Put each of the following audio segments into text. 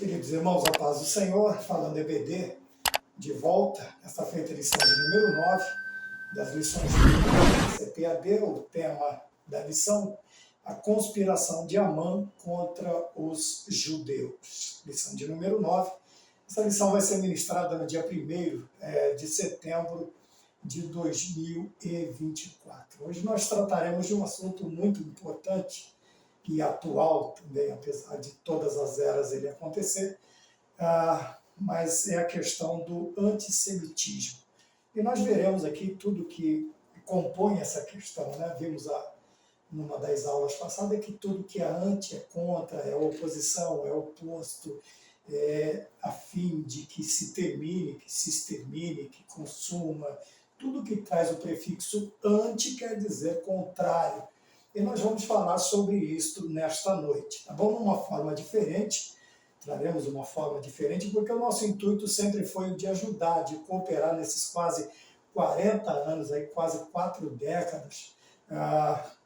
Queridos irmãos, a paz do Senhor, falando EBD, de volta, essa feita lição de número 9, das lições do CPAD, o tema da lição, a conspiração de Amã contra os judeus. Lição de número 9. Essa lição vai ser ministrada no dia 1º de setembro de 2024. Hoje nós trataremos de um assunto muito importante e atual também, apesar de todas as eras ele acontecer, mas é a questão do antissemitismo. E nós veremos aqui tudo que compõe essa questão, né? Vimos numa das aulas passadas que tudo que é anti, é contra, é oposição, é oposto, é a fim de que se termine, que se extermine, que consuma. Tudo que traz o prefixo anti quer dizer contrário. E nós vamos falar sobre isso nesta noite, tá bom? Uma forma diferente, traremos uma forma diferente, porque o nosso intuito sempre foi o de ajudar, de cooperar nesses quase 40 anos, aí, quase 4 décadas,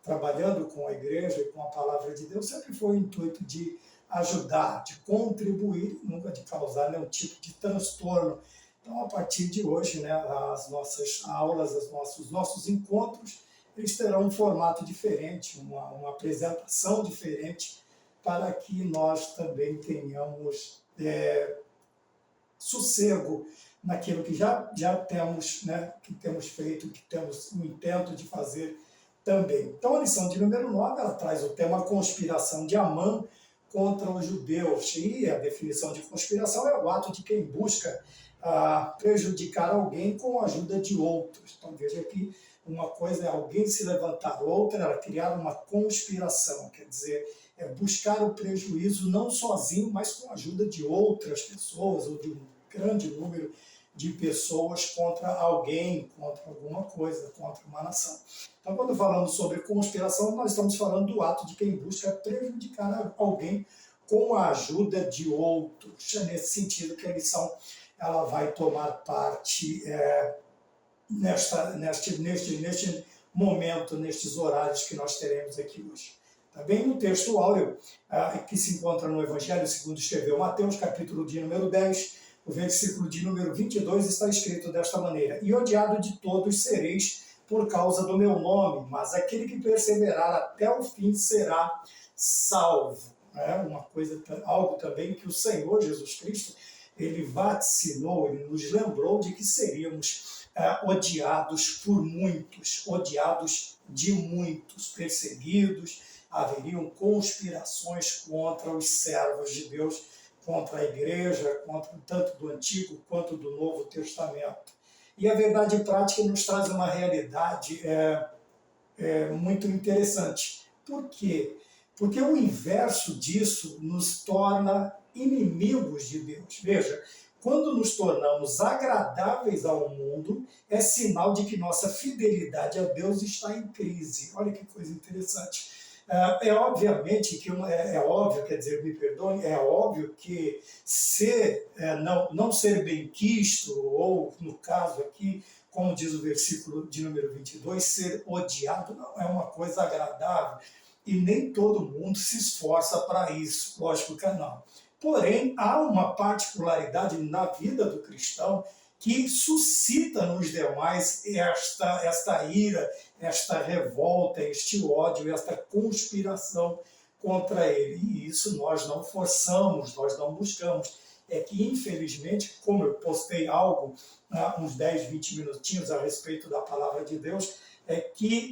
trabalhando com a igreja e com a palavra de Deus, sempre foi o intuito de ajudar, de contribuir, nunca de causar nenhum tipo de transtorno. Então, a partir de hoje, né, as nossas aulas, os nossos encontros, eles terão um formato diferente, uma apresentação diferente, para que nós também tenhamos sossego naquilo que já temos, né, que temos feito, que temos o intento de fazer também. Então, a lição de número 9, ela traz o tema conspiração de Amã contra os judeus. E a definição de conspiração é o ato de quem busca prejudicar alguém com a ajuda de outros. Então, veja aqui, uma coisa é alguém se levantar, outra é criar uma conspiração, quer dizer, é buscar o prejuízo não sozinho, mas com a ajuda de outras pessoas, ou de um grande número de pessoas contra alguém, contra alguma coisa, contra uma nação. Então, quando falamos sobre conspiração, nós estamos falando do ato de quem busca prejudicar alguém com a ajuda de outros. É nesse sentido que a lição ela vai tomar parte neste momento, nestes horários que nós teremos aqui hoje. Tá bem? No texto áureo, que se encontra no Evangelho segundo escreveu Mateus, capítulo de número 10, o versículo de número 22, está escrito desta maneira: E odiado de todos sereis por causa do meu nome, mas aquele que perseverar até o fim será salvo. Uma coisa, algo também que o Senhor Jesus Cristo, ele vaticinou, ele nos lembrou de que seríamos odiados por muitos, odiados de muitos, perseguidos, haveriam conspirações contra os servos de Deus, contra a igreja, contra tanto do Antigo quanto do Novo Testamento. E a verdade prática nos traz uma realidade muito interessante. Por quê? Porque o inverso disso nos torna inimigos de Deus. Veja, quando nos tornamos agradáveis ao mundo, é sinal de que nossa fidelidade a Deus está em crise. Olha que coisa interessante. Obviamente que óbvio, quer dizer, me perdoe, é óbvio que não ser benquisto, ou no caso aqui, como diz o versículo de número 22, ser odiado não é uma coisa agradável. E nem todo mundo se esforça para isso, lógico que não. Porém, há uma particularidade na vida do cristão que suscita nos demais esta ira, esta revolta, este ódio, esta conspiração contra ele. E isso nós não forçamos, nós não buscamos. É que, infelizmente, como eu postei algo, uns 10, 20 minutinhos a respeito da palavra de Deus, é que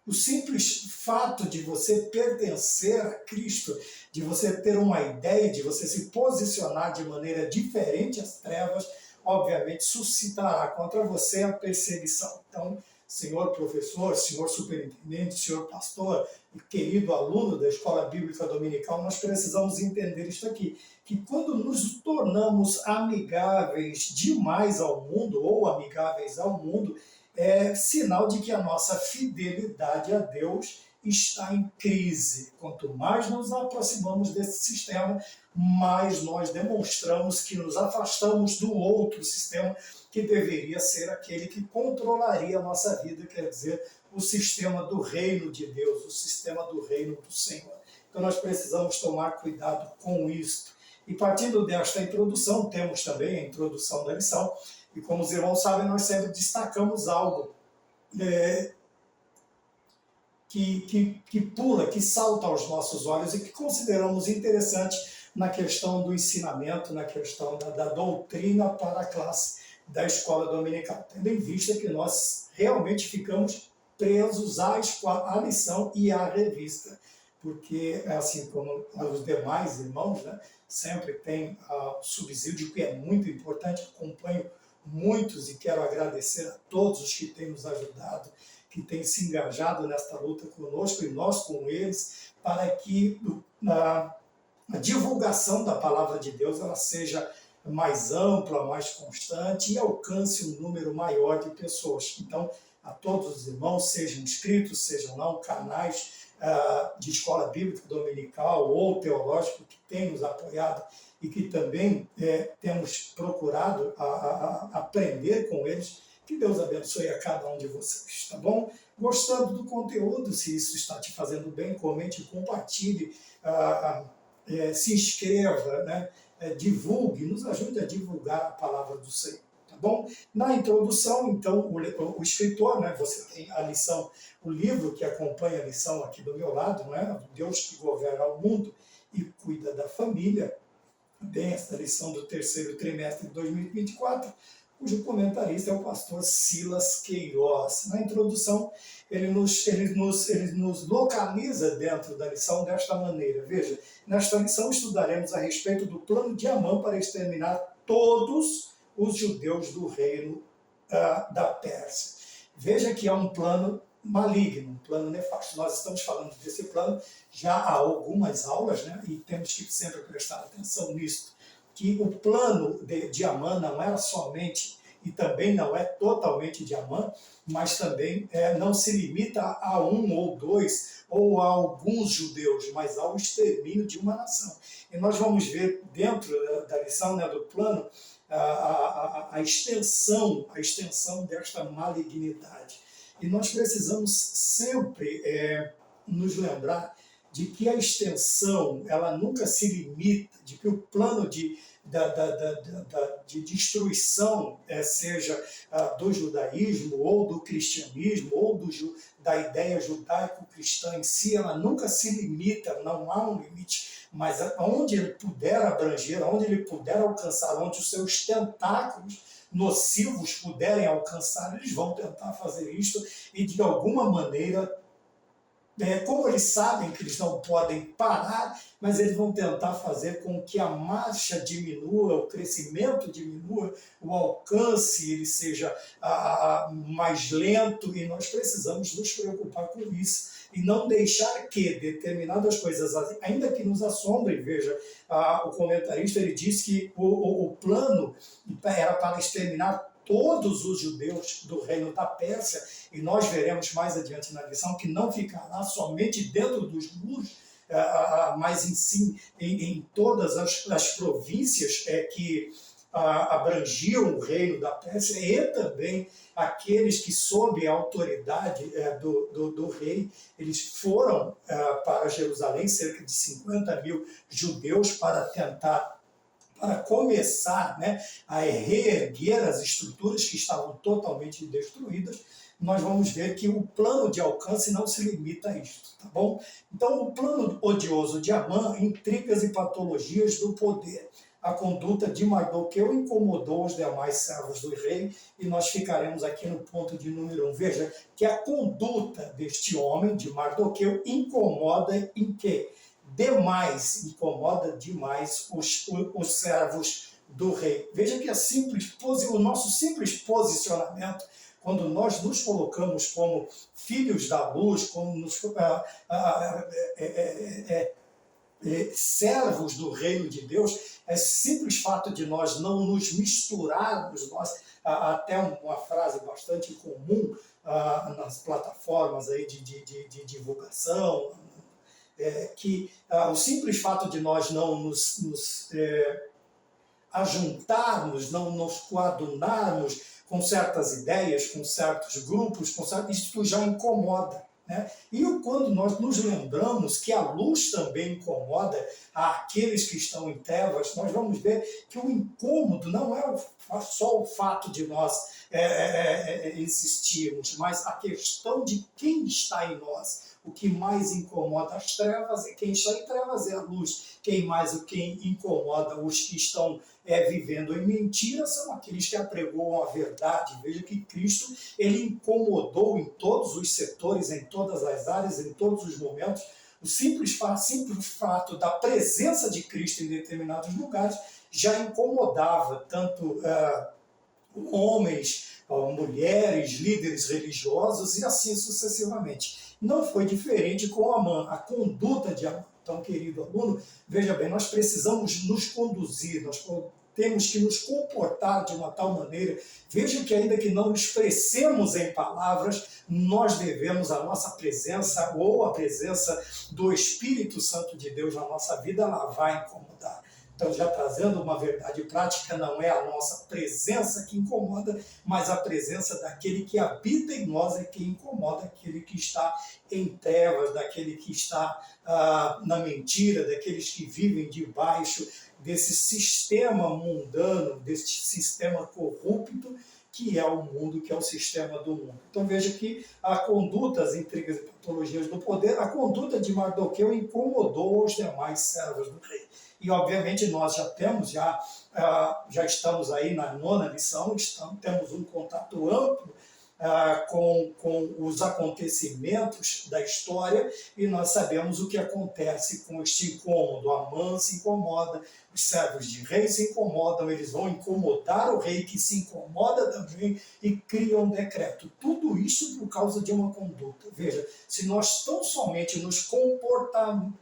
o simples fato de você pertencer a Cristo, de você ter uma ideia, de você se posicionar de maneira diferente às trevas, obviamente suscitará contra você a perseguição. Então, senhor professor, senhor superintendente, senhor pastor e querido aluno da Escola Bíblica Dominical, nós precisamos entender isto aqui, que quando nos tornamos amigáveis demais ao mundo, ou amigáveis ao mundo, é sinal de que a nossa fidelidade a Deus está em crise. Quanto mais nos aproximamos desse sistema, mais nós demonstramos que nos afastamos do outro sistema, que deveria ser aquele que controlaria a nossa vida, quer dizer, o sistema do reino de Deus, o sistema do reino do Senhor. Então nós precisamos tomar cuidado com isso. E partindo desta introdução, temos também a introdução da lição, e como os irmãos sabem, nós sempre destacamos algo que pula, que salta aos nossos olhos e que consideramos interessante na questão do ensinamento, na questão da doutrina para a classe da escola dominical, tendo em vista que nós realmente ficamos presos à lição e à revista, porque, assim como os demais irmãos, né, sempre tem o subsídio, que é muito importante. Acompanho muitos e quero agradecer a todos os que têm nos ajudado, que têm se engajado nesta luta conosco e nós com eles, para que a divulgação da palavra de Deus ela seja mais ampla, mais constante e alcance um número maior de pessoas. Então, a todos os irmãos, sejam inscritos, sejam não, canais de escola bíblica dominical ou teológico que têm nos apoiado e que também temos procurado aprender com eles. Que Deus abençoe a cada um de vocês, tá bom? Gostando do conteúdo, se isso está te fazendo bem, comente, compartilhe, se inscreva, né? Divulgue, nos ajude a divulgar a palavra do Senhor, tá bom? Na introdução, então, o escritor, né? Você tem a lição, o livro que acompanha a lição aqui do meu lado, né? Deus que governa o mundo e cuida da família, bem esta lição do terceiro trimestre de 2024, cujo comentarista é o pastor Silas Queiroz. Na introdução, ele nos localiza dentro da lição desta maneira. Veja, nesta lição estudaremos a respeito do plano de Amã para exterminar todos os judeus do reino da Pérsia. Veja que é um plano maligno, um plano nefasto. Nós estamos falando desse plano já há algumas aulas, né? E temos que sempre prestar atenção nisso, que o plano de Amã não era somente, e também não é totalmente de Amã, mas também não se limita a um ou dois, ou a alguns judeus, mas ao extermínio de uma nação. E nós vamos ver dentro da lição, né, do plano, a extensão desta malignidade. E nós precisamos sempre nos lembrar de que a extensão ela nunca se limita, de que o plano de destruição, seja do judaísmo, ou do cristianismo, ou da ideia judaico-cristã em si, ela nunca se limita, não há um limite, mas onde ele puder abranger, onde ele puder alcançar, onde os seus tentáculos nocivos puderem alcançar, eles vão tentar fazer isto e de alguma maneira, como eles sabem que eles não podem parar, mas eles vão tentar fazer com que a marcha diminua, o crescimento diminua, o alcance ele seja mais lento, e nós precisamos nos preocupar com isso e não deixar que determinadas coisas, ainda que nos assombrem. Veja, o comentarista ele diz que o plano era para exterminar todos os judeus do reino da Pérsia, e nós veremos mais adiante na lição que não ficará somente dentro dos muros, mas em todas as províncias que abrangiam o reino da Pérsia, e também aqueles que, sob a autoridade do rei, eles foram para Jerusalém, cerca de 50 mil judeus, para começar, né, a reerguer as estruturas que estavam totalmente destruídas. Nós vamos ver que o plano de alcance não se limita a isto, tá bom? Então, o plano odioso de Amã, intrigas e patologias do poder. A conduta de Mardoqueu incomodou os demais servos do rei, e nós ficaremos aqui no ponto de número 1. Veja que a conduta deste homem, de Mardoqueu, incomoda em quê? Incomoda demais os servos do rei. Veja que o nosso simples posicionamento, quando nós nos colocamos como filhos da luz, como servos do reino de Deus, é simples fato de nós não nos misturarmos, até uma frase bastante comum nas plataformas aí de divulgação, que o simples fato de nós não nos ajuntarmos, não nos coadunarmos com certas ideias, com certos grupos, isso já incomoda, né? E quando nós nos lembramos que a luz também incomoda aqueles que estão em trevas, nós vamos ver que o incômodo não é só o fato de nós existirmos, mas a questão de quem está em nós. O que mais incomoda as trevas é quem está em trevas é a luz. Quem incomoda os que estão vivendo em mentira são aqueles que apregoam a verdade. Veja que Cristo ele incomodou em todos os setores, em todas as áreas, em todos os momentos. O simples fato da presença de Cristo em determinados lugares já incomodava tanto homens, mulheres, líderes religiosos e assim sucessivamente. Não foi diferente com Amã, a conduta de Amã. Então, querido aluno, veja bem, nós precisamos nos conduzir, nós temos que nos comportar de uma tal maneira. Veja que ainda que não expressemos em palavras, nós devemos a nossa presença ou a presença do Espírito Santo de Deus na nossa vida, ela vai incomodar. Então, já trazendo uma verdade prática, não é a nossa presença que incomoda, mas a presença daquele que habita em nós é que incomoda, aquele que está em trevas, daquele que está na mentira, daqueles que vivem debaixo desse sistema mundano, desse sistema corrupto, que é o mundo, que é o sistema do mundo. Então veja que a conduta, as intrigas e patologias do poder, a conduta de Mardoqueu incomodou os demais servos do rei. E, obviamente, nós já estamos aí na 9ª lição, temos um contato amplo com os acontecimentos da história e nós sabemos o que acontece com este incômodo. Amã se incomoda, os servos de rei se incomodam, eles vão incomodar o rei que se incomoda também e criam um decreto. Tudo isso por causa de uma conduta. Veja, se nós tão somente nos comportarmos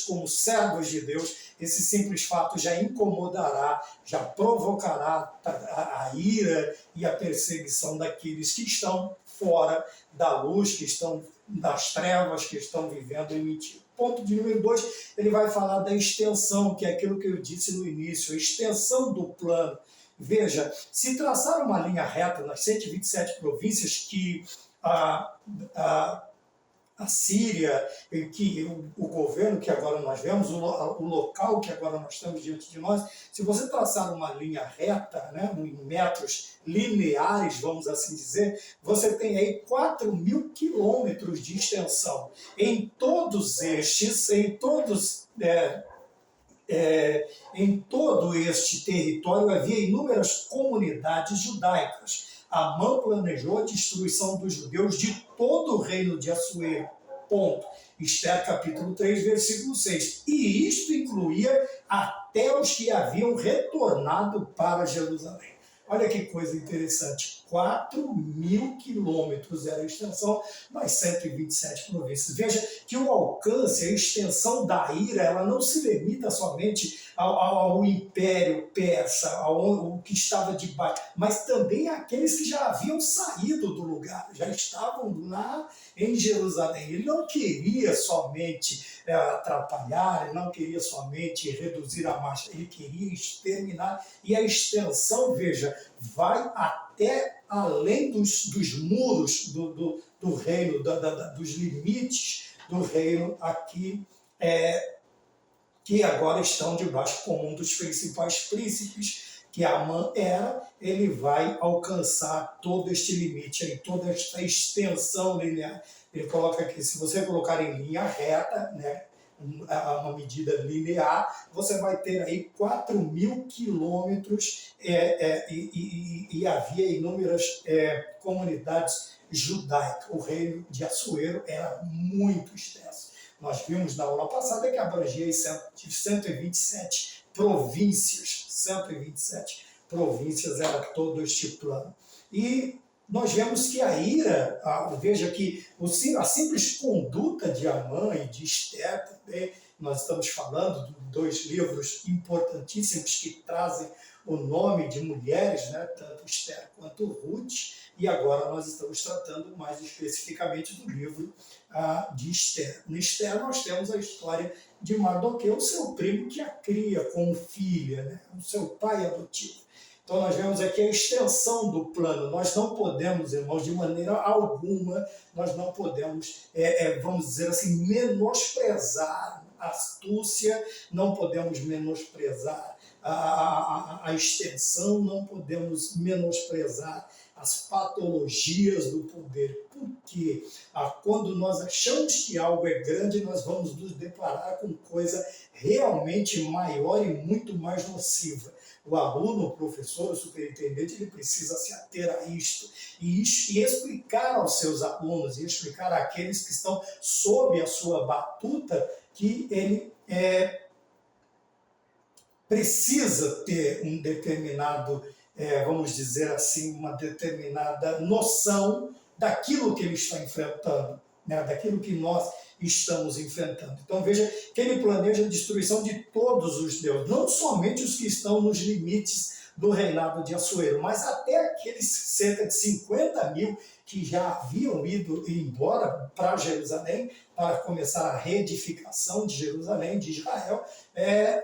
como servos de Deus, esse simples fato já incomodará, já provocará a ira e a perseguição daqueles que estão fora da luz, que estão das trevas, que estão vivendo em mentira. Ponto de número 2, ele vai falar da extensão, que é aquilo que eu disse no início, a extensão do plano. Veja, se traçar uma linha reta nas 127 províncias que a Síria, que o governo que agora nós vemos, o local que agora nós temos diante de nós, se você traçar uma linha reta, né, em metros lineares, vamos assim dizer, você tem aí 4.000 quilômetros de extensão. Em todos estes, em todo este território havia inúmeras comunidades judaicas. Amã planejou a destruição dos judeus de todo o reino de Assuero. Ponto. Esther capítulo 3, versículo 6. E isto incluía até os que haviam retornado para Jerusalém. Olha que coisa interessante. 4.000 quilômetros era a extensão das 127 províncias. Veja que o alcance, a extensão da ira, ela não se limita somente ao Império Persa, ao que estava debaixo, mas também àqueles que já haviam saído do lugar, já estavam lá em Jerusalém. Ele não queria somente atrapalhar, ele não queria somente reduzir a marcha, ele queria exterminar. E a extensão, veja, vai até além dos muros do reino, dos limites do reino aqui, que agora estão debaixo como um dos principais príncipes, que Amã era. Ele vai alcançar todo este limite, aí, toda esta extensão linear. Ele coloca aqui, se você colocar em linha reta, né, uma medida linear, você vai ter aí 4.000 quilômetros e havia inúmeras comunidades judaicas. O reino de Assuero era muito extenso. Nós vimos na aula passada que abrangia 127 províncias. 127 províncias era todo este plano. E nós vemos que a ira, veja que a simples conduta de Amã e de Esther também, nós estamos falando de 2 livros importantíssimos que trazem o nome de mulheres, né, tanto Esther quanto Ruth, e agora nós estamos tratando mais especificamente do livro de Esther. No Esther nós temos a história de Mardoqueu, seu primo que a cria como filha, né, o seu pai adotivo. Então nós vemos aqui a extensão do plano. Nós não podemos, irmãos, de maneira alguma, nós não podemos, vamos dizer assim, menosprezar a astúcia, não podemos menosprezar a extensão, não podemos menosprezar as patologias do poder. Porque quando nós achamos que algo é grande, nós vamos nos deparar com coisa realmente maior e muito mais nociva. O aluno, o professor, o superintendente, ele precisa se ater a isto e explicar aos seus alunos, e explicar àqueles que estão sob a sua batuta, que ele precisa ter um determinado, vamos dizer assim, uma determinada noção daquilo que ele está enfrentando, né? Daquilo que nós estamos enfrentando. Então veja que ele planeja a destruição de todos os deuses, não somente os que estão nos limites do reinado de Assuero, mas até aqueles cerca de 50 mil que já haviam ido embora para Jerusalém, para começar a reedificação de Jerusalém, de Israel,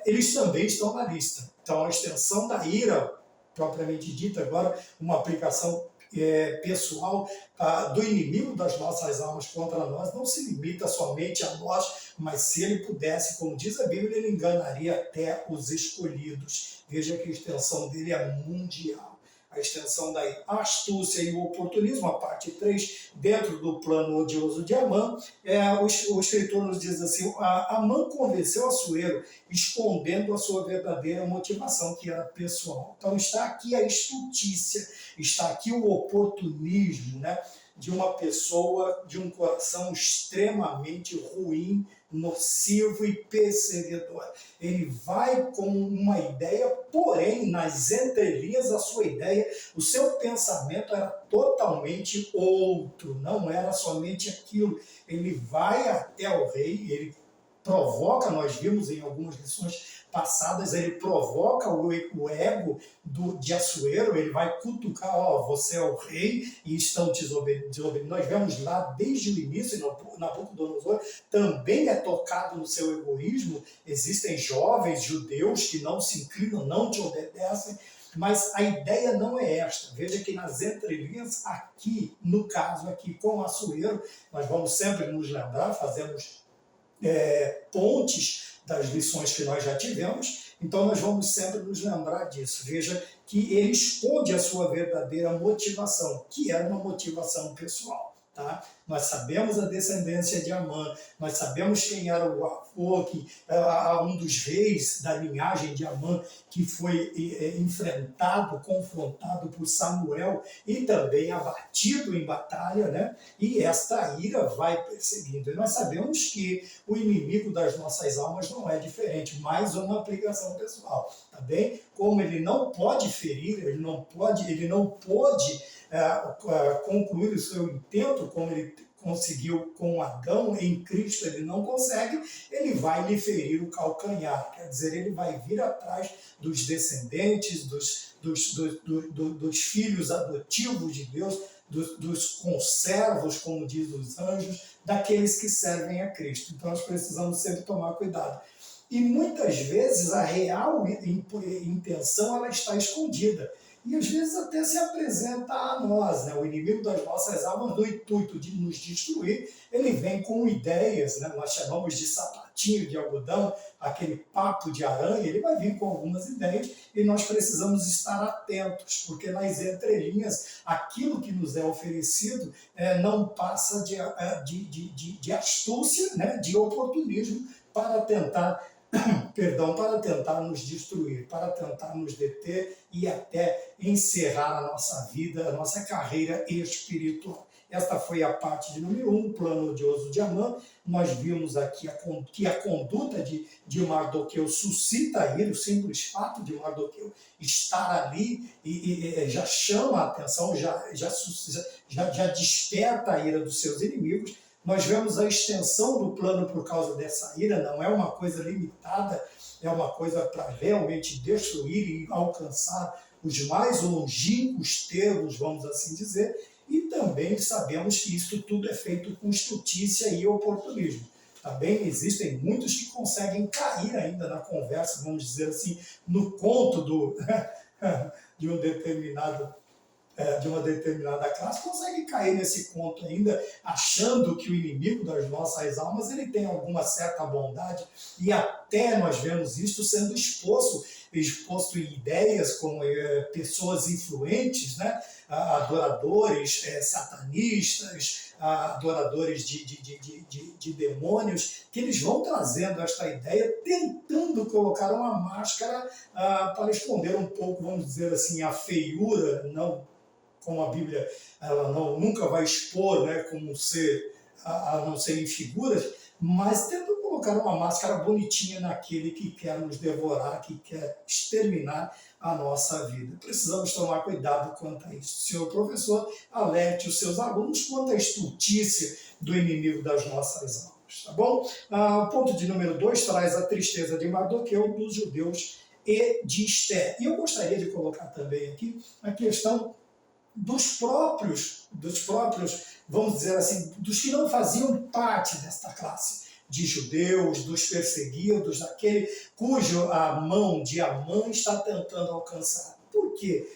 eles também estão na lista. Então a extensão da ira, propriamente dita, agora uma aplicação pessoal do inimigo das nossas almas contra nós, não se limita somente a nós, mas se ele pudesse, como diz a Bíblia, ele enganaria até os escolhidos. Veja que a extensão dele é mundial. A extensão da astúcia e o oportunismo, a parte 3, dentro do plano odioso de Amã, o escritor nos diz assim: Amã convenceu Assuero, escondendo a sua verdadeira motivação, que era pessoal. Então está aqui a estultícia, está aqui o oportunismo, né, de uma pessoa, de um coração extremamente ruim, nocivo e perseguidor. Ele vai com uma ideia, porém, nas entrelinhas da sua ideia, o seu pensamento era totalmente outro, não era somente aquilo. Ele vai até o rei, ele provoca, nós vimos em algumas lições passadas, ele provoca o ego de Assuero, ele vai cutucar, você é o rei e estão desobedecendo. Nós vemos lá desde o início, Nabucodonosor também é tocado no seu egoísmo. Existem jovens judeus que não se inclinam, não te obedecem, mas a ideia não é esta. Veja que nas entrelinhas, aqui, no caso aqui com Assuero, nós vamos sempre nos lembrar, fazemos pontes das lições que nós já tivemos, então nós vamos sempre nos lembrar disso. Veja que ele esconde a sua verdadeira motivação, que era uma motivação pessoal. Tá? Nós sabemos a descendência de Amã, nós sabemos quem era o avô, um dos reis da linhagem de Amã, que foi enfrentado, confrontado por Samuel e também abatido em batalha, né? E esta ira vai perseguindo. E nós sabemos que o inimigo das nossas almas não é diferente, mais uma aplicação pessoal, tá bem? Como ele não pode ferir, ele não pode concluir o seu intento, como ele conseguiu com Adão, em Cristo ele não consegue, ele vai lhe ferir o calcanhar, quer dizer, ele vai vir atrás dos descendentes, dos filhos adotivos de Deus, dos conservos, como diz os anjos, daqueles que servem a Cristo. Então nós precisamos sempre tomar cuidado. E muitas vezes a real intenção ela está escondida. E às vezes até se apresenta a nós, né? O inimigo das nossas almas, no intuito de nos destruir, ele vem com ideias, né? Nós chamamos de sapatinho de algodão, aquele papo de aranha, ele vai vir com algumas ideias e nós precisamos estar atentos, porque nas entrelinhas, aquilo que nos é oferecido não passa de astúcia, né? De oportunismo para tentar para tentar nos destruir, para tentar nos deter e até encerrar a nossa vida, a nossa carreira espiritual. Esta foi a parte de número 1, o plano odioso de Amã. Nós vimos aqui que a conduta de Mardoqueu suscita a ira, o simples fato de Mardoqueu estar ali e já chama a atenção, já desperta a ira dos seus inimigos. Nós vemos a extensão do plano por causa dessa ira, não é uma coisa limitada, é uma coisa para realmente destruir e alcançar os mais longínquos termos, vamos assim dizer, e também sabemos que isso tudo é feito com estultícia e oportunismo. Também existem muitos que conseguem cair ainda na conversa, vamos dizer assim, no conto de um determinado de uma determinada classe, consegue cair nesse conto ainda, achando que o inimigo das nossas almas ele tem alguma certa bondade, e até nós vemos isto sendo exposto em ideias com pessoas influentes, né? Adoradores satanistas, adoradores de demônios, que eles vão trazendo esta ideia, tentando colocar uma máscara para esconder um pouco, vamos dizer assim, a feiura, não como a Bíblia ela nunca vai expor, né, como ser, a não ser em figuras, mas tentando colocar uma máscara bonitinha naquele que quer nos devorar, que quer exterminar a nossa vida. Precisamos tomar cuidado quanto a isso. Senhor professor, alerte os seus alunos quanto à estultícia do inimigo das nossas almas. Tá bom? O ponto de número 2 traz a tristeza de Mardoqueu, dos judeus e de Esther. E eu gostaria de colocar também aqui a questão dos próprios, vamos dizer assim, dos que não faziam parte desta classe, de judeus, dos perseguidos, daquele cujo a mão de Amã está tentando alcançar. Por quê?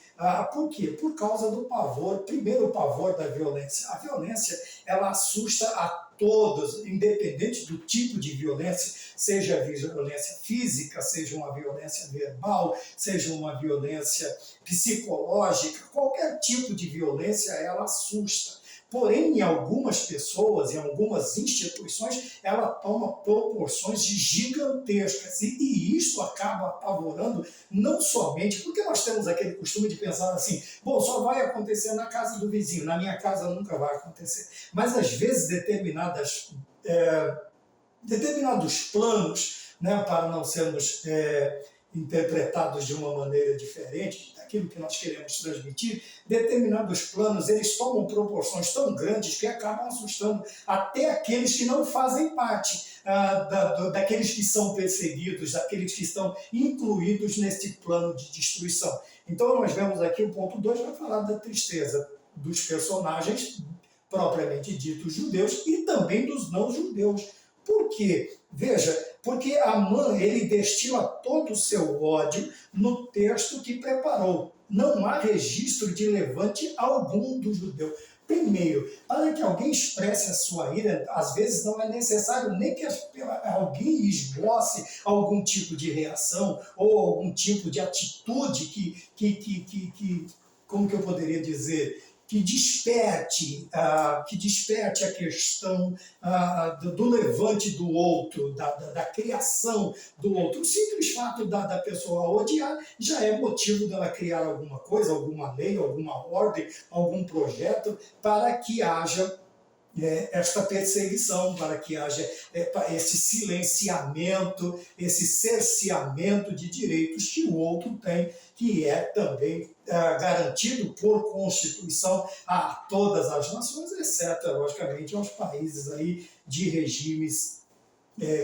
Por quê? Por causa do pavor, primeiro o pavor da violência. A violência, ela assusta a todos, independente do tipo de violência, seja a violência física, seja uma violência verbal, seja uma violência psicológica, qualquer tipo de violência, ela assusta. Porém, em algumas pessoas, em algumas instituições, ela toma proporções gigantescas. E isso acaba apavorando não somente, porque nós temos aquele costume de pensar assim, bom, só vai acontecer na casa do vizinho, na minha casa nunca vai acontecer. Mas às vezes determinados planos, né, para não sermos interpretados de uma maneira diferente daquilo que nós queremos transmitir, determinados planos eles tomam proporções tão grandes que acabam assustando até aqueles que não fazem parte daqueles que são perseguidos, daqueles que estão incluídos neste plano de destruição. Então nós vemos aqui o ponto 2 vai falar da tristeza dos personagens propriamente ditos judeus e também dos não-judeus. Por quê? Veja, porque Amã ele destila todo o seu ódio no texto que preparou. Não há registro de levante algum do judeu. Primeiro, para que alguém expresse a sua ira, às vezes não é necessário nem que alguém esboce algum tipo de reação ou algum tipo de atitude como que eu poderia dizer, que desperte a questão do levante do outro, da criação do outro. O simples fato da pessoa odiar já é motivo dela criar alguma coisa, alguma lei, alguma ordem, algum projeto para que haja esta perseguição, para que haja esse silenciamento, esse cerceamento de direitos que o outro tem, que é também garantido por Constituição a todas as nações, exceto, logicamente, aos países aí de regimes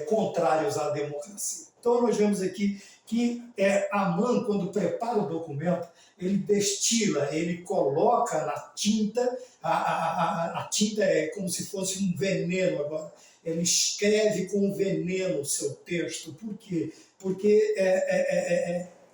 contrários à democracia. Então, nós vemos aqui que Amã, quando prepara o documento, ele destila, ele coloca na tinta, a tinta é como se fosse um veneno agora, ele escreve com veneno o seu texto. Por quê? Porque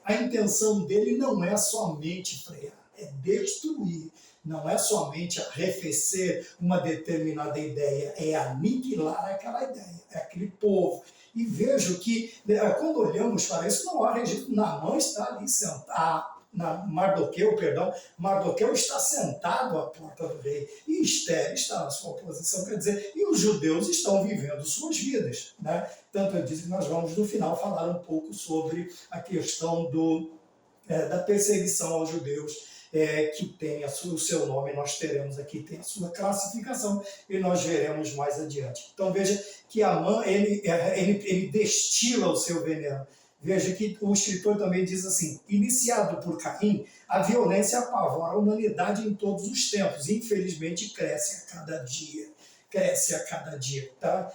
a intenção dele não é somente frear, é destruir. Não é somente arrefecer uma determinada ideia, é aniquilar aquela ideia, é aquele povo. E vejo que, quando olhamos para isso, não há registro. Naamã está ali sentado, Mardoqueu está sentado à porta do rei, e Esther está na sua posição, quer dizer, e os judeus estão vivendo suas vidas, né? Tanto eu disse que nós vamos, no final, falar um pouco sobre a questão da perseguição aos judeus, que tem o seu nome, nós teremos aqui, tem a sua classificação, e nós veremos mais adiante. Então veja que Amã, ele destila o seu veneno. Veja que o escritor também diz assim, iniciado por Caim, a violência apavora a humanidade em todos os tempos, e infelizmente cresce a cada dia. Tá?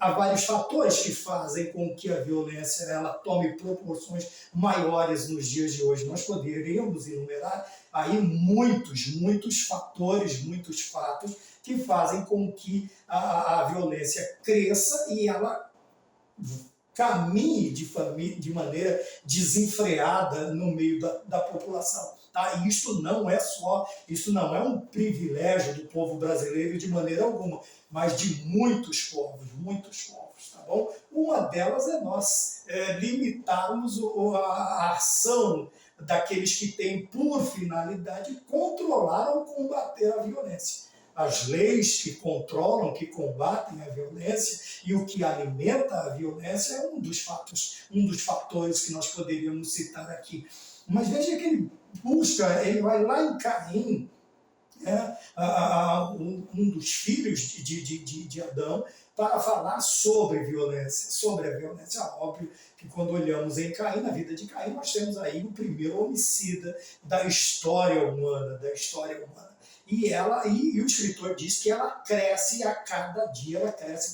Há vários fatores que fazem com que a violência ela tome proporções maiores nos dias de hoje. Nós poderíamos enumerar aí muitos fatores, muitos fatos que fazem com que a violência cresça e ela caminhe de maneira desenfreada no meio da população. Tá? E isso não é um privilégio do povo brasileiro de maneira alguma, mas de muitos povos, tá bom? Uma delas é nós limitarmos a ação daqueles que têm por finalidade controlar ou combater a violência. As leis que controlam, que combatem a violência e o que alimenta a violência é um dos fatores que nós poderíamos citar aqui. Mas veja que ele vai lá em Caim, um dos filhos de Adão, para falar sobre a violência. Óbvio que quando olhamos em Caim, na vida de Caim, nós temos aí o primeiro homicida da história humana. E o escritor diz que ela cresce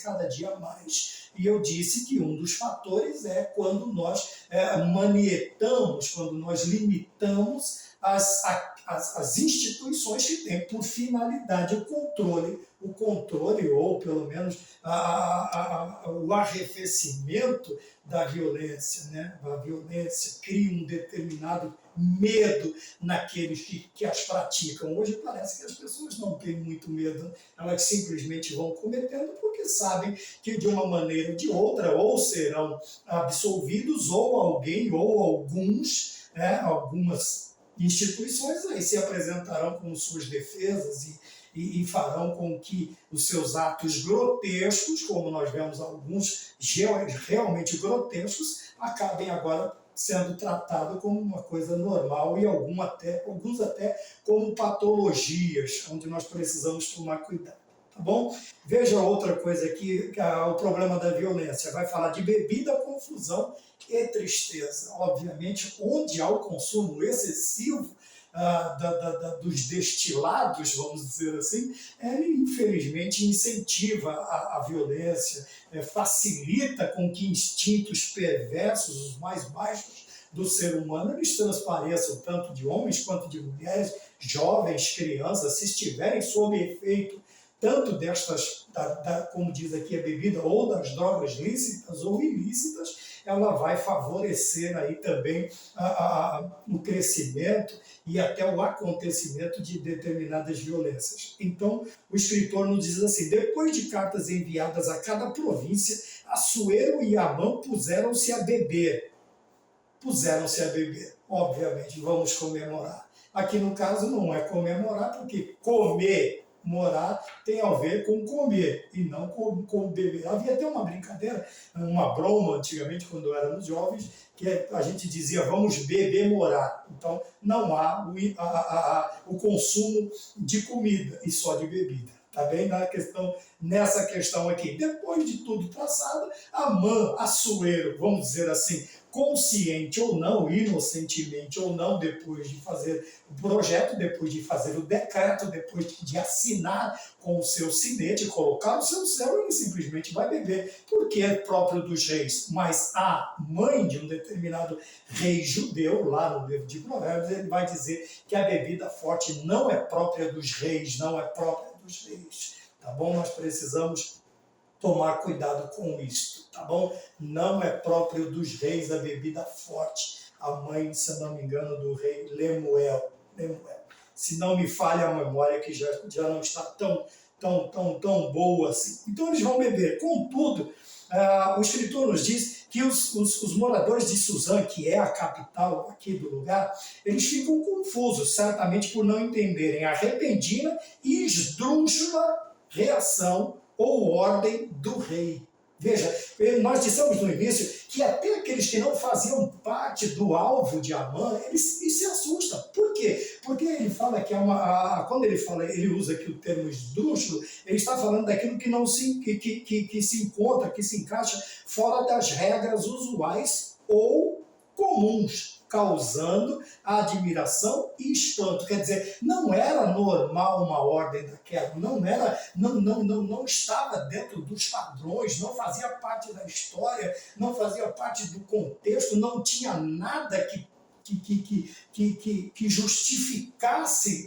cada dia mais. E eu disse que um dos fatores é quando nós manietamos, quando nós limitamos as instituições que têm por finalidade o controle ou pelo menos o arrefecimento da violência, né? A violência cria um determinado medo naqueles que as praticam. Hoje parece que as pessoas não têm muito medo, elas simplesmente vão cometendo porque sabem que de uma maneira ou de outra ou serão absolvidos ou alguém ou algumas instituições aí se apresentarão com suas defesas e farão com que os seus atos grotescos, como nós vemos alguns realmente grotescos, acabem agora sendo tratados como uma coisa normal e alguns até como patologias, onde nós precisamos tomar cuidado. Tá bom? Veja outra coisa aqui, o problema da violência. Vai falar de bebida, confusão e tristeza. Obviamente, onde há o consumo excessivo dos destilados, vamos dizer assim, ele infelizmente incentiva a violência, facilita com que instintos perversos, os mais baixos do ser humano, eles transpareçam tanto de homens quanto de mulheres, jovens, crianças, se estiverem sob efeito tanto destas, como diz aqui a bebida, ou das drogas lícitas ou ilícitas, ela vai favorecer aí também o crescimento e até o acontecimento de determinadas violências. Então, o escritor nos diz assim: depois de cartas enviadas a cada província, Assuero e Amã puseram-se a beber. Obviamente, vamos comemorar. Aqui no caso não é comemorar, porque morar tem a ver com comer e não com beber. Havia até uma brincadeira, uma broma antigamente, quando éramos jovens, que a gente dizia vamos beber morar. Então não há o consumo de comida e só de bebida. Tá bem? Nessa questão aqui. Depois de tudo traçado, Amã, Assuero, vamos dizer assim, consciente ou não, inocentemente ou não, depois de fazer o projeto, depois de fazer o decreto, depois de assinar com o seu sinete, colocar o seu selo, ele simplesmente vai beber, porque é próprio dos reis. Mas a mãe de um determinado rei judeu, lá no livro de Provérbios, ele vai dizer que a bebida forte não é própria dos reis, não é própria dos reis. Tá bom? Nós precisamos tomar cuidado com isto, tá bom? Não é próprio dos reis a bebida forte. A mãe, se não me engano, do rei Lemuel. Se não me falha a memória, que já não está tão boa assim. Então eles vão beber. Contudo, o escritor nos diz que os moradores de Suzã, que é a capital aqui do lugar, eles ficam confusos, certamente por não entenderem a repentina e esdrúxula reação ou ordem do rei. Veja, nós dissemos no início que até aqueles que não faziam parte do alvo de Amã, eles se assustam. Por quê? Porque ele fala que quando ele usa aqui o termo esdrúxulo, ele está falando daquilo que não que se encontra, que se encaixa fora das regras usuais ou comuns, causando admiração e espanto. Quer dizer, não era normal uma ordem daquela, não estava dentro dos padrões, não fazia parte da história, não fazia parte do contexto, não tinha nada que que justificasse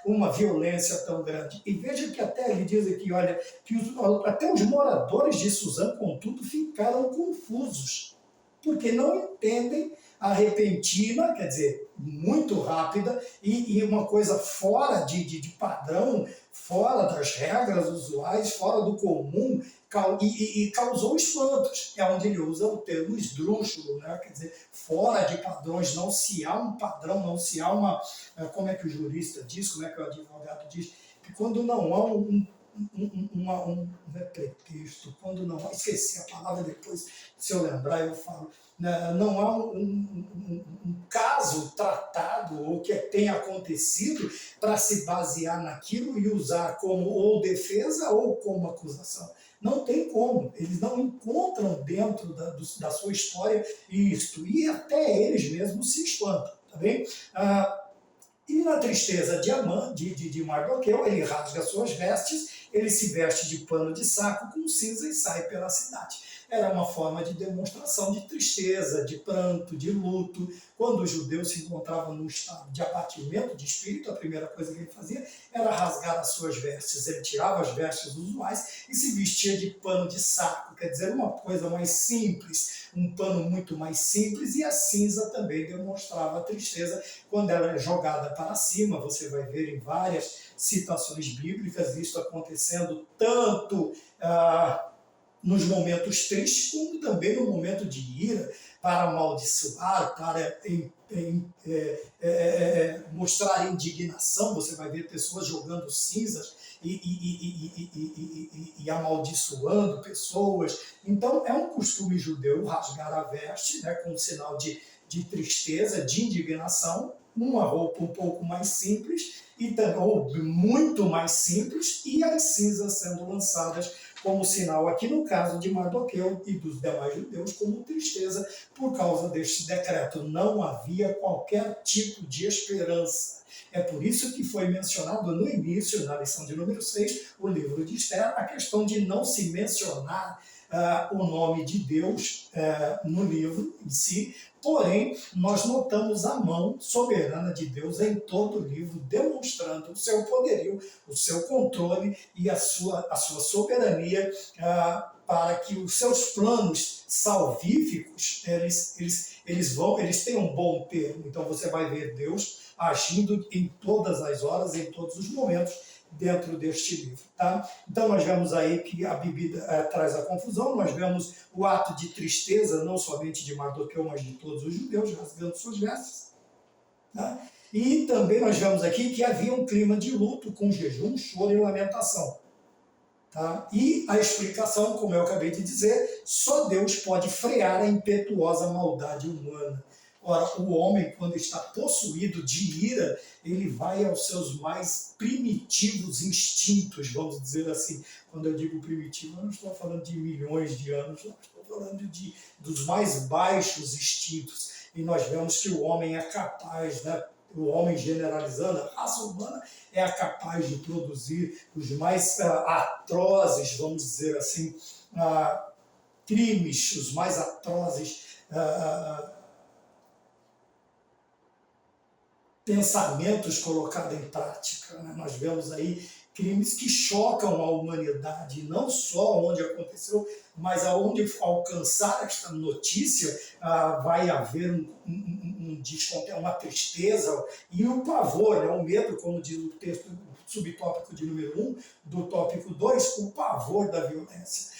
uma violência tão grande. E veja que até ele diz aqui, olha, que até os moradores de Suzã, contudo, ficaram confusos, porque não entendem a repentina, quer dizer, muito rápida, e uma coisa fora de padrão, fora das regras usuais, fora do comum, e causou espantos. É onde ele usa o termo esdrúxulo, né? Quer dizer, fora de padrões, não se há um padrão, não se há uma... Como é que o jurista diz, como é que o advogado diz? Que quando não há não é pretexto, quando não há... Esqueci a palavra, depois, se eu lembrar, eu falo. Não há um caso tratado ou que tenha acontecido para se basear naquilo e usar como ou defesa ou como acusação. Não tem como, eles não encontram dentro da sua história isto, e até eles mesmos se espantam, tá bem? E na tristeza de Mardoqueu, ele rasga suas vestes, ele se veste de pano de saco com cinza e sai pela cidade. Era uma forma de demonstração de tristeza, de pranto, de luto. Quando o judeu se encontrava num estado de abatimento de espírito, a primeira coisa que ele fazia era rasgar as suas vestes. Ele tirava as vestes usuais e se vestia de pano de saco, quer dizer, uma coisa mais simples, um pano muito mais simples, e a cinza também demonstrava a tristeza quando ela é jogada para cima. Você vai ver em várias citações bíblicas isso acontecendo tanto nos momentos tristes, como também no momento de ira, para amaldiçoar, para mostrar indignação. Você vai ver pessoas jogando cinzas e amaldiçoando pessoas. Então, é um costume judeu rasgar a veste, né, com um sinal de tristeza, de indignação, uma roupa um pouco mais simples, ou muito mais simples, e as cinzas sendo lançadas como sinal, aqui no caso de Mardoqueu e dos demais judeus, como tristeza por causa deste decreto. Não havia qualquer tipo de esperança. É por isso que foi mencionado no início, na lição de número 6, o livro de Esther, a questão de não se mencionar o nome de Deus no livro em si. Porém, nós notamos a mão soberana de Deus em todo o livro, demonstrando o seu poderio, o seu controle e a sua soberania para que os seus planos salvíficos eles tenham um bom termo. Então você vai ver Deus agindo em todas as horas, em todos os momentos, dentro deste livro. Tá? Então nós vemos aí que a bebida traz a confusão, nós vemos o ato de tristeza, não somente de Mardoqueu, mas de todos os judeus, rasgando suas vestes. Tá? E também nós vemos aqui que havia um clima de luto, com jejum, choro e lamentação. Tá? E a explicação, como eu acabei de dizer, só Deus pode frear a impetuosa maldade humana. Ora, o homem, quando está possuído de ira, ele vai aos seus mais primitivos instintos, vamos dizer assim. Quando eu digo primitivo, eu não estou falando de milhões de anos, não, estou falando dos mais baixos instintos. E nós vemos que o homem é capaz, né? O homem, generalizando, a raça humana é capaz de produzir os mais atrozes, vamos dizer assim, crimes, os mais atrozes pensamentos colocados em prática. Né? Nós vemos aí crimes que chocam a humanidade, não só onde aconteceu, mas aonde alcançar esta notícia, vai haver uma tristeza e um pavor, né? Um medo, como diz o texto subtópico de número 1, do tópico 2, o pavor da violência.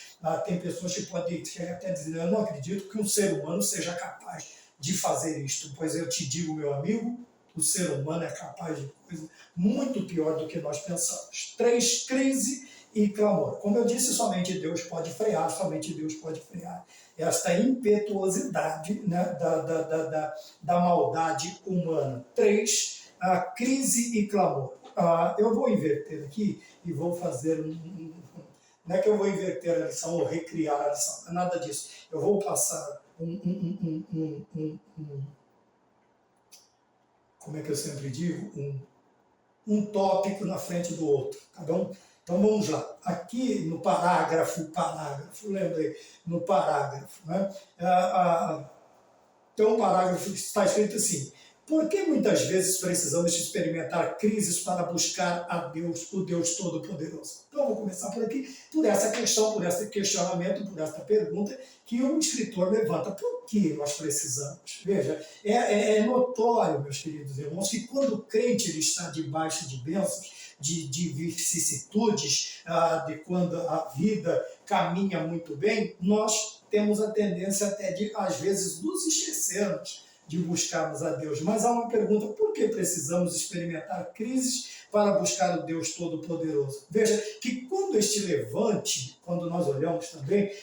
Tem pessoas que podem até dizer, eu não acredito que um ser humano seja capaz de fazer isto, pois eu te digo, meu amigo, o ser humano é capaz de coisa muito pior do que nós pensamos. 3, crise e clamor. Como eu disse, somente Deus pode frear esta impetuosidade, né, da maldade humana. 3, crise e clamor. Eu vou inverter aqui e vou fazer não é que eu vou inverter a lição ou recriar a lição, não é nada disso. Eu vou passar como é que eu sempre digo, um tópico na frente do outro, tá bom? Então vamos lá. Aqui no parágrafo, lembrei, no parágrafo, né? Tem um parágrafo que está escrito assim: por que muitas vezes precisamos experimentar crises para buscar a Deus, o Deus Todo-Poderoso? Então, vou começar por aqui, por essa questão, por esse questionamento, por essa pergunta que o escritor levanta. Por que nós precisamos? Veja, é notório, meus queridos irmãos, que quando o crente ele está debaixo de bênçãos, de vicissitudes, de quando a vida caminha muito bem, nós temos a tendência até de, às vezes, nos esquecermos de buscarmos a Deus. Mas há uma pergunta: por que precisamos experimentar crises para buscar o Deus Todo-Poderoso? Veja que quando este levante, quando nós olhamos também,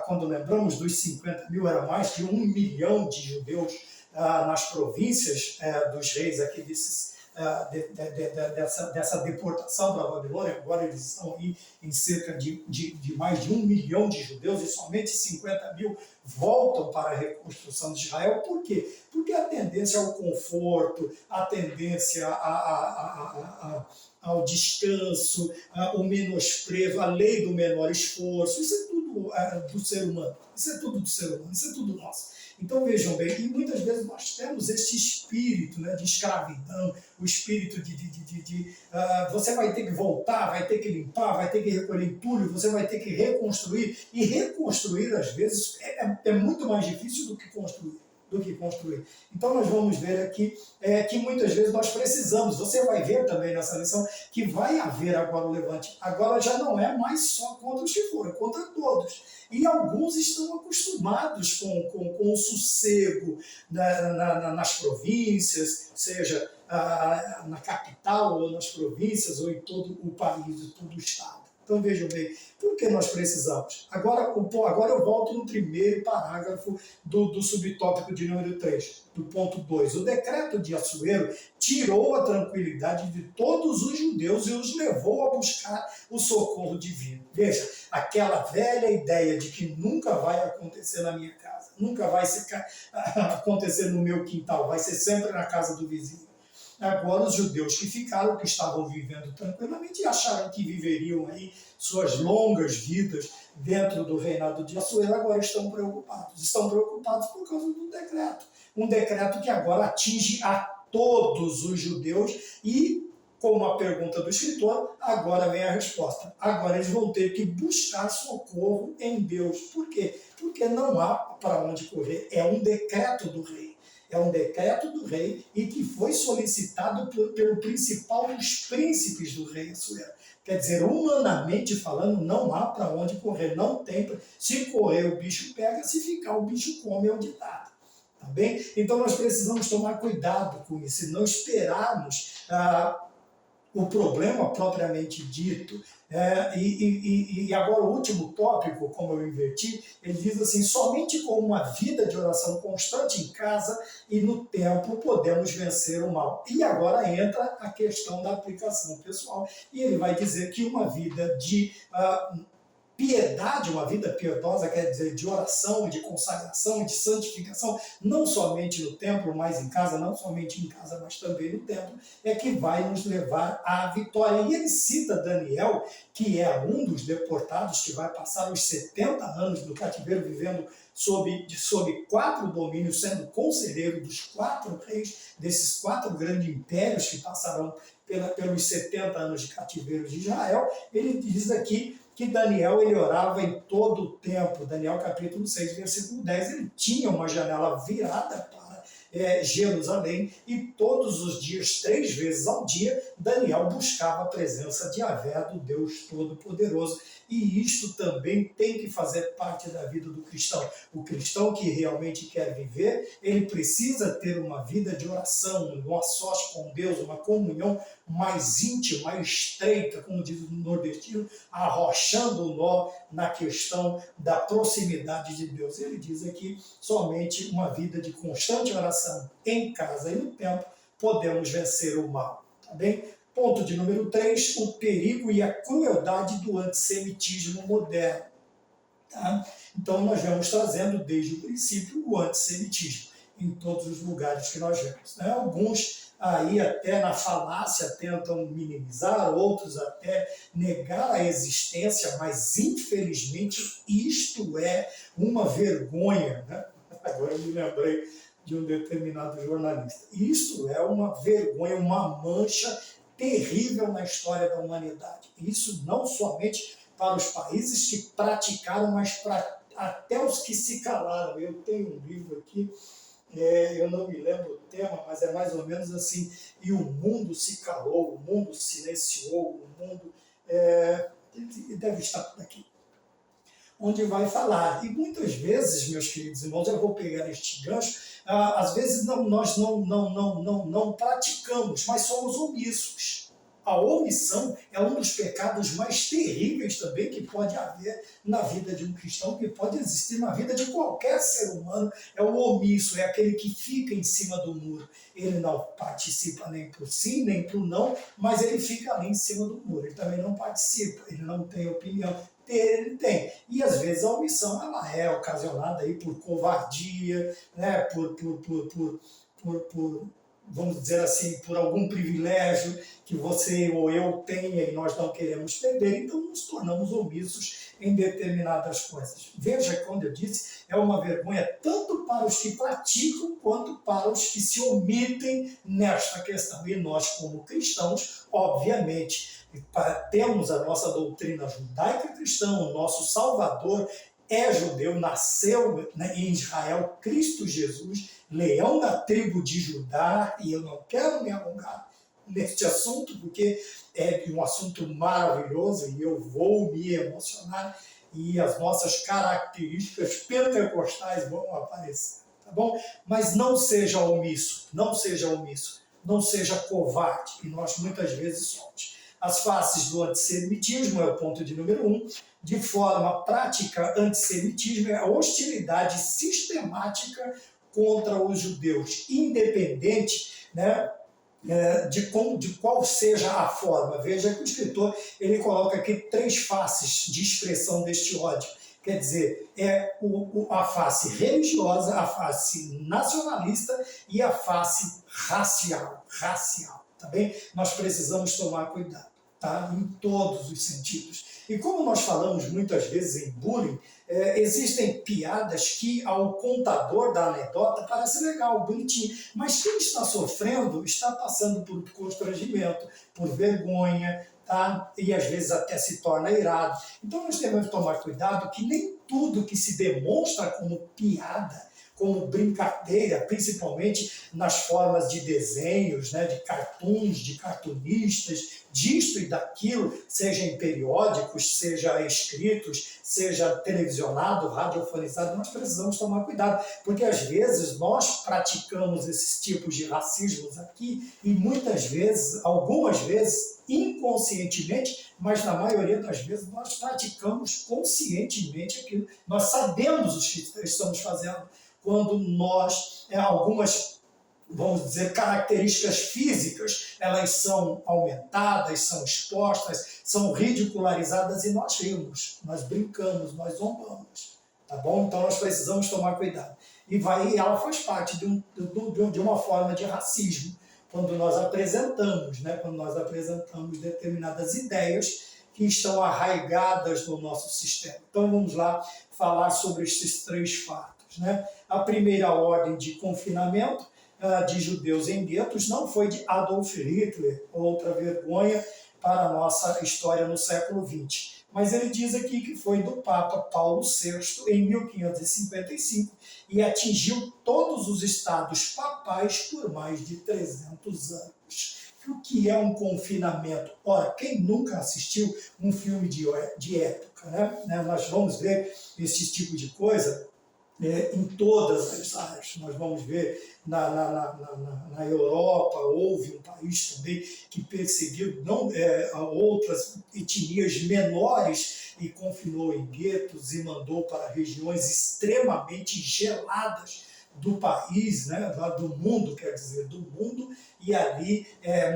quando lembramos dos 50 mil, era mais de 1 milhão de judeus nas províncias dos reis aqui dessa deportação para a Babilônia. Agora eles estão aí em cerca de mais de 1 milhão de judeus, e somente 50 mil voltam para a reconstrução de Israel. Por quê? Porque a tendência ao conforto, a tendência ao descanso, o menosprezo, a lei do menor esforço, isso é tudo do ser humano, isso é tudo do ser humano, isso é tudo nosso. Então vejam bem, e muitas vezes nós temos este espírito, né, de escravidão, o espírito você vai ter que voltar, vai ter que limpar, vai ter que recolher entulho, você vai ter que reconstruir, e reconstruir às vezes é muito mais difícil do que construir. Então nós vamos ver aqui que muitas vezes nós precisamos, você vai ver também nessa lição, que vai haver agora o levante. Agora já não é mais só contra os que foram, é contra todos. E alguns estão acostumados com o sossego nas províncias, seja na capital, ou nas províncias, ou em todo o país, em todo o estado. Então vejam bem, por que nós precisamos? Agora eu volto no primeiro parágrafo do subtópico de número 3, do ponto 2. O decreto de Assuero tirou a tranquilidade de todos os judeus e os levou a buscar o socorro divino. Veja, aquela velha ideia de que nunca vai acontecer na minha casa, nunca vai acontecer no meu quintal, vai ser sempre na casa do vizinho. Agora os judeus que ficaram, que estavam vivendo tranquilamente e acharam que viveriam aí suas longas vidas dentro do reinado de Assuero, agora estão preocupados. Estão preocupados por causa do decreto. Um decreto que agora atinge a todos os judeus e, como a pergunta do escritor, agora vem a resposta. Agora eles vão ter que buscar socorro em Deus. Por quê? Porque não há para onde correr. É um decreto do rei. É um decreto do rei e que foi solicitado pelo principal dos príncipes do rei Assuero. Quer dizer, humanamente falando, não há para onde correr. Não tem. Se correr, o bicho pega, se ficar, o bicho come, é o ditado. Tá bem? Então nós precisamos tomar cuidado com isso e não esperarmos o problema propriamente dito. E agora o último tópico, como eu inverti, ele diz assim: somente com uma vida de oração constante em casa e no templo podemos vencer o mal. E agora entra a questão da aplicação pessoal, e ele vai dizer que uma vida de piedade, uma vida piedosa, quer dizer, de oração, de consagração, de santificação, não somente no templo, mas em casa, não somente em casa, mas também no templo, é que vai nos levar à vitória. E ele cita Daniel, que é um dos deportados que vai passar os 70 anos do cativeiro, vivendo sob 4 domínios, sendo conselheiro dos 4 reis, desses 4 grandes impérios que passarão pelos 70 anos de cativeiro de Israel. Ele diz aqui que Daniel ele orava em todo o tempo. Daniel capítulo 6, versículo 10, ele tinha uma janela virada para Jerusalém, e todos os dias, 3 vezes ao dia, Daniel buscava a presença de Yahvé, do Deus Todo-Poderoso. E isto também tem que fazer parte da vida do cristão. O cristão que realmente quer viver, ele precisa ter uma vida de oração, uma sós com Deus, uma comunhão mais íntima, mais estreita, como diz o nordestino, arrochando o nó na questão da proximidade de Deus. Ele diz aqui: somente uma vida de constante oração em casa e no templo podemos vencer o mal. Tá bem? Ponto de número 3, o perigo e a crueldade do antissemitismo moderno. Tá? Então nós vamos trazendo desde o princípio o antissemitismo em todos os lugares que nós vemos. Né? Alguns aí até na falácia tentam minimizar, outros até negar a existência, mas infelizmente isto é uma vergonha. Né? Agora eu me lembrei de um determinado jornalista. Isso é uma vergonha, uma mancha terrível na história da humanidade. Isso não somente para os países que praticaram, mas para até os que se calaram. Eu tenho um livro aqui, eu não me lembro o tema, mas é mais ou menos assim: e o mundo se calou, o mundo silenciou, o mundo deve estar por aqui, onde vai falar. E muitas vezes, meus queridos irmãos, eu vou pegar este gancho, às vezes nós não praticamos, mas somos omissos. A omissão é um dos pecados mais terríveis também que pode haver na vida de um cristão, que pode existir na vida de qualquer ser humano. É o omisso, é aquele que fica em cima do muro. Ele não participa nem por sim, nem por não, mas ele fica ali em cima do muro. Ele também não participa, ele não tem opinião. Ele tem. E às vezes a omissão ela é ocasionada aí por covardia, né? por vamos dizer assim, por algum privilégio que você ou eu tenha e nós não queremos perder, então nos tornamos omissos em determinadas coisas. Veja, quando eu disse, é uma vergonha tanto para os que praticam quanto para os que se omitem nesta questão. E nós, como cristãos, obviamente, temos a nossa doutrina judaica cristã, o nosso Salvador é judeu, nasceu em Israel, Cristo Jesus, leão da tribo de Judá, e eu não quero me alongar neste assunto, porque é um assunto maravilhoso e eu vou me emocionar e as nossas características pentecostais vão aparecer, tá bom? Mas não seja omisso, não seja covarde, e nós muitas vezes somos. As faces do antissemitismo é o ponto de número 1. De forma prática, antissemitismo é a hostilidade sistemática contra os judeus, independente, né, de qual seja a forma. Veja que o escritor ele coloca aqui 3 faces de expressão deste ódio. Quer dizer, a face religiosa, a face nacionalista e a face racial. Tá bem? Nós precisamos tomar cuidado, tá? Em todos os sentidos. E como nós falamos muitas vezes em bullying, existem piadas que ao contador da anedota parece legal, bonitinho, mas quem está sofrendo está passando por constrangimento, por vergonha, tá? E às vezes até se torna irado. Então nós temos que tomar cuidado que nem tudo que se demonstra como piada, como brincadeira, principalmente nas formas de desenhos, né, de cartoons, de cartunistas, disto e daquilo, seja em periódicos, seja escritos, seja televisionado, radiofonizado, nós precisamos tomar cuidado, porque às vezes nós praticamos esses tipos de racismos aqui e muitas vezes, algumas vezes, inconscientemente, mas na maioria das vezes nós praticamos conscientemente aquilo. Nós sabemos o que estamos fazendo quando nós, algumas, vamos dizer, características físicas, elas são aumentadas, são expostas, são ridicularizadas e nós rimos, nós brincamos, nós zombamos, tá bom? Então nós precisamos tomar cuidado. E ela faz parte de uma forma de racismo, quando nós apresentamos, né? Quando nós apresentamos determinadas ideias que estão arraigadas no nosso sistema. Então vamos lá falar sobre esses 3 fatos. Né? A primeira ordem de confinamento de judeus em guetos não foi de Adolf Hitler, outra vergonha para a nossa história no século XX. Mas ele diz aqui que foi do Papa Paulo VI em 1555 e atingiu todos os estados papais por mais de 300 anos. O que é um confinamento? Ora, quem nunca assistiu um filme de época, né? Nós vamos ver esse tipo de coisa em todas as áreas. Nós vamos ver na Europa, houve um país também que perseguiu outras etnias menores e confinou em guetos e mandou para regiões extremamente geladas do país, né, do mundo, quer dizer, do mundo, e ali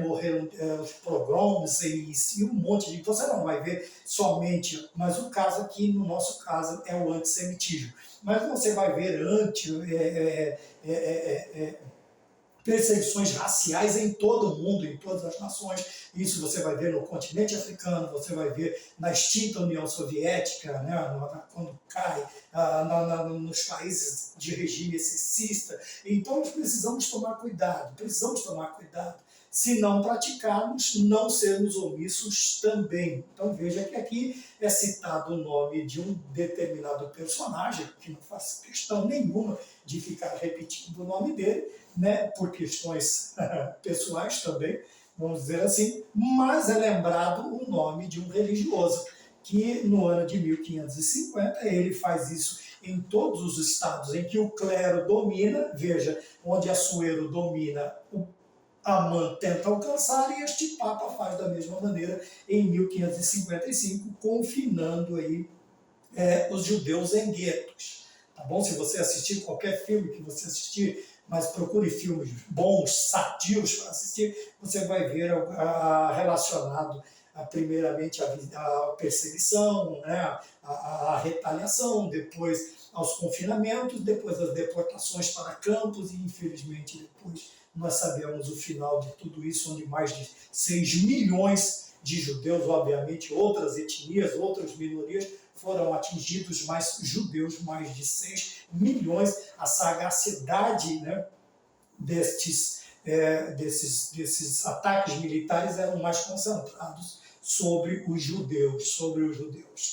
morreram os pogroms e um monte de... Você não vai ver somente, mas o caso aqui, no nosso caso, é o antissemitismo. Mas você vai ver perseguições raciais em todo o mundo, em todas as nações. Isso você vai ver no continente africano, você vai ver na extinta União Soviética, né, quando cai, nos países de regime excessista. Então, nós precisamos tomar cuidado, se não praticarmos, não sermos omissos também. Então veja que aqui é citado o nome de um determinado personagem, que não faz questão nenhuma de ficar repetindo o nome dele, né, por questões pessoais também, vamos dizer assim, mas é lembrado o nome de um religioso, que no ano de 1550 ele faz isso em todos os estados em que o clero domina, veja, onde Assuero domina, Amã tenta alcançar, e este Papa faz da mesma maneira em 1555, confinando aí os judeus em guetos. Tá bom? Se você assistir qualquer filme que você assistir, mas procure filmes bons, sadios para assistir, você vai ver relacionado primeiramente à perseguição, né, à retaliação, depois aos confinamentos, depois às deportações para campos e, infelizmente, depois nós sabemos o final de tudo isso, onde mais de 6 milhões de judeus, obviamente outras etnias, outras minorias, foram atingidos, mas judeus, mais de 6 milhões. A sagacidade, né, desses ataques militares eram mais concentrados sobre os judeus,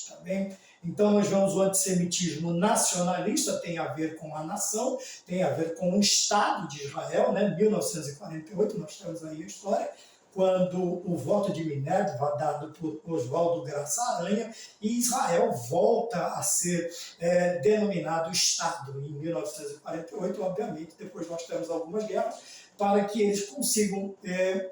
tá bem? Então nós vemos o antissemitismo nacionalista, tem a ver com a nação, tem a ver com o Estado de Israel, né? 1948, nós temos aí a história, quando o voto de Minerva, dado por Oswaldo Graça Aranha, e Israel volta a ser denominado Estado em 1948, obviamente, depois nós temos algumas guerras, para que eles consigam ter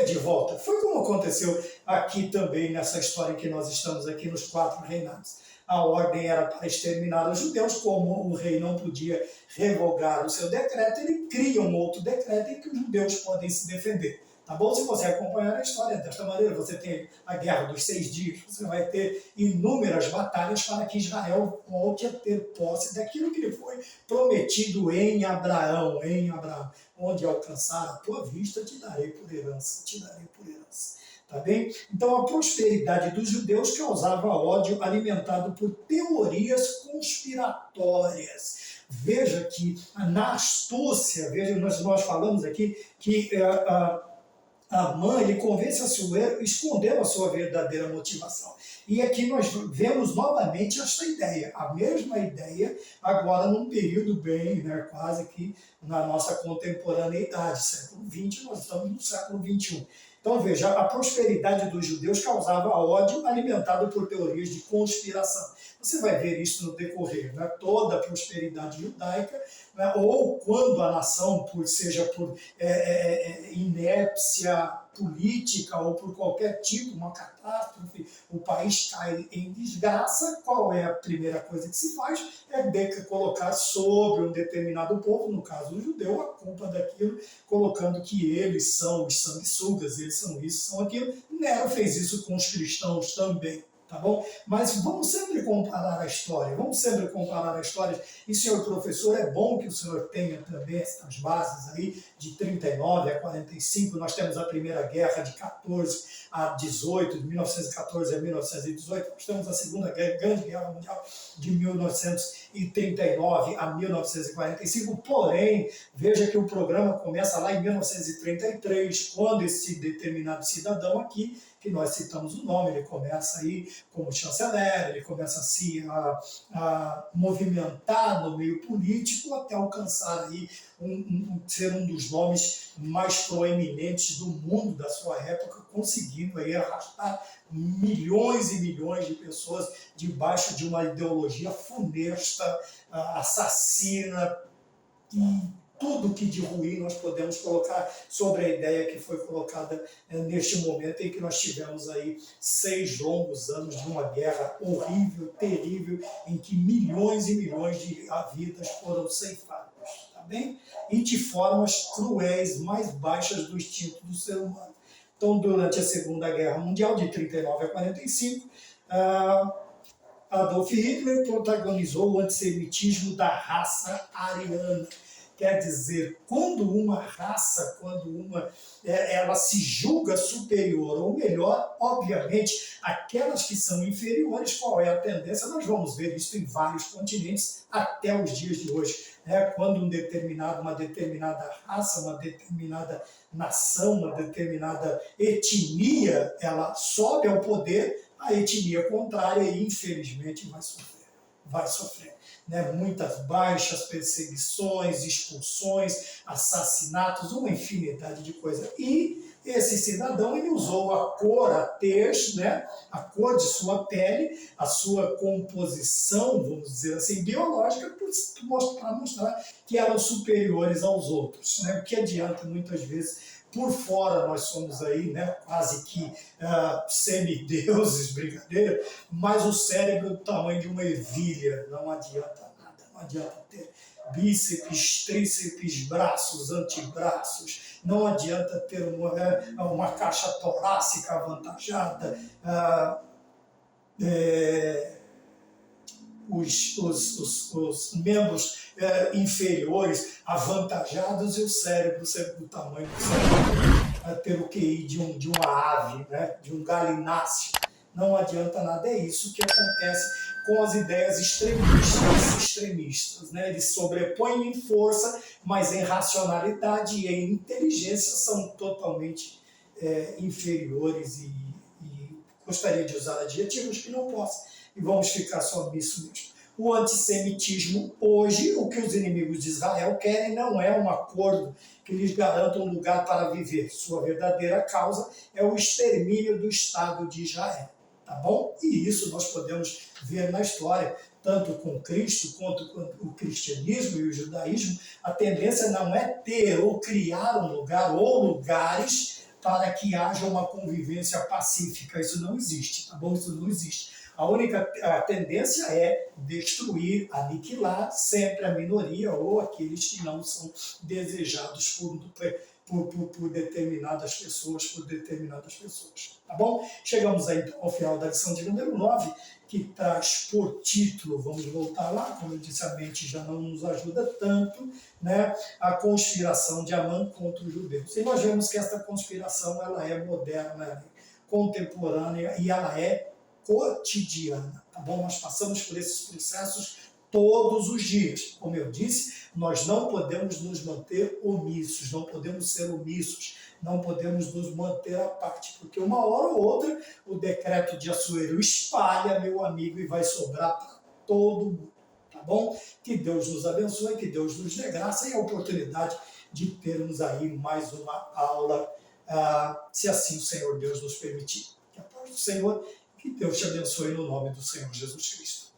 de volta. Foi como aconteceu aqui também, nessa história que nós estamos aqui nos 4 reinados. A ordem era para exterminar os judeus, como o rei não podia revogar o seu decreto, ele cria um outro decreto em que os judeus podem se defender. Tá bom? Se você acompanhar a história desta maneira, você tem a Guerra dos 6 Dias, você vai ter inúmeras batalhas para que Israel volte a ter posse daquilo que lhe foi prometido em Abraão, onde alcançar a tua vista, te darei por herança, Tá bem? Então a prosperidade dos judeus causava ódio alimentado por teorias conspiratórias. Veja que na astúcia, veja, nós falamos aqui que Amã, ele convence Assuero escondendo a sua verdadeira motivação. E aqui nós vemos novamente esta ideia, a mesma ideia, agora num período bem, né, quase que na nossa contemporaneidade, século XX, nós estamos no século XXI. Então veja, a prosperidade dos judeus causava ódio alimentado por teorias de conspiração. Você vai ver isso no decorrer, né? Toda a prosperidade judaica, né? Ou quando a nação, seja por inépcia política ou por qualquer tipo, uma catástrofe, o país cai em desgraça, qual é a primeira coisa que se faz? Colocar sobre um determinado povo, no caso o judeu, a culpa daquilo, colocando que eles são os sanguessugas, eles são isso, são aquilo. Nero fez isso com os cristãos também. Tá bom? Mas vamos sempre comparar a história, E, senhor professor, é bom que o senhor tenha também essas bases aí, de 39 a 45, nós temos a Primeira Guerra de 14 a 18, de 1914 a 1918, nós temos a Segunda Grande Guerra Mundial de 1939 a 1945, porém, veja que o programa começa lá em 1933, quando esse determinado cidadão aqui, que nós citamos o nome, ele começa aí como chanceler, ele começa assim a movimentar no meio político até alcançar aí ser um dos nomes mais proeminentes do mundo da sua época, conseguindo aí arrastar milhões e milhões de pessoas debaixo de uma ideologia funesta, assassina, e tudo que de ruim nós podemos colocar sobre a ideia que foi colocada neste momento em que nós tivemos aí 6 longos anos de uma guerra horrível, terrível, em que milhões e milhões de vidas foram ceifadas, tá bem? E de formas cruéis, mais baixas do instinto do ser humano. Então, durante a Segunda Guerra Mundial, de 39 a 45, Adolf Hitler protagonizou o antissemitismo da raça ariana. Quer dizer, quando uma raça, ela se julga superior ou melhor, obviamente, aquelas que são inferiores, qual é a tendência? Nós vamos ver isso em vários continentes até os dias de hoje. Quando uma determinada raça, uma determinada nação, uma determinada etnia, ela sobe ao poder, a etnia contrária, infelizmente, vai sofrer. Muitas baixas, perseguições, expulsões, assassinatos, uma infinidade de coisas. E esse cidadão, ele usou a cor, a tez, a cor de sua pele, a sua composição, vamos dizer assim, biológica, para mostrar que eram superiores aos outros. O que adianta, muitas vezes, por fora nós somos aí, quase que semideuses, brincadeira, mas o cérebro é do tamanho de uma ervilha, não adianta nada, não adianta ter bíceps, tríceps, braços, antebraços, não adianta ter uma caixa torácica avantajada, os membros inferiores avantajados e o cérebro sempre do tamanho do cérebro, ter o QI de uma ave, de um galináceo. Não adianta nada, é isso que acontece com as ideias extremistas. Eles sobrepõem em força, mas em racionalidade e em inteligência são totalmente inferiores e gostaria de usar adjetivos que não posso. E vamos ficar só nisso mesmo. O antissemitismo, hoje, o que os inimigos de Israel querem não é um acordo que lhes garanta um lugar para viver. Sua verdadeira causa é o extermínio do Estado de Israel. Tá bom? E isso nós podemos ver na história, tanto com Cristo quanto com o cristianismo e o judaísmo. A tendência não é ter ou criar um lugar ou lugares para que haja uma convivência pacífica. Isso não existe, tá bom? Isso não existe. A tendência é destruir, aniquilar sempre a minoria ou aqueles que não são desejados por determinadas pessoas, tá bom? Chegamos aí então, ao final da lição de número 9, que traz por título, vamos voltar lá, como eu disse, a mente já não nos ajuda tanto, a conspiração de Amã contra os judeus. E nós vemos que essa conspiração ela é moderna, ela é contemporânea e ela é cotidiana, tá bom? Nós passamos por esses processos todos os dias. Como eu disse, nós não podemos nos manter omissos, não podemos ser omissos, não podemos nos manter à parte, porque uma hora ou outra o decreto de Assuero espalha, meu amigo, e vai sobrar para todo mundo, tá bom? Que Deus nos abençoe, que Deus nos dê graça e a oportunidade de termos aí mais uma aula, se assim o Senhor Deus nos permitir. Que a paz do Senhor, que Deus te abençoe no nome do Senhor Jesus Cristo.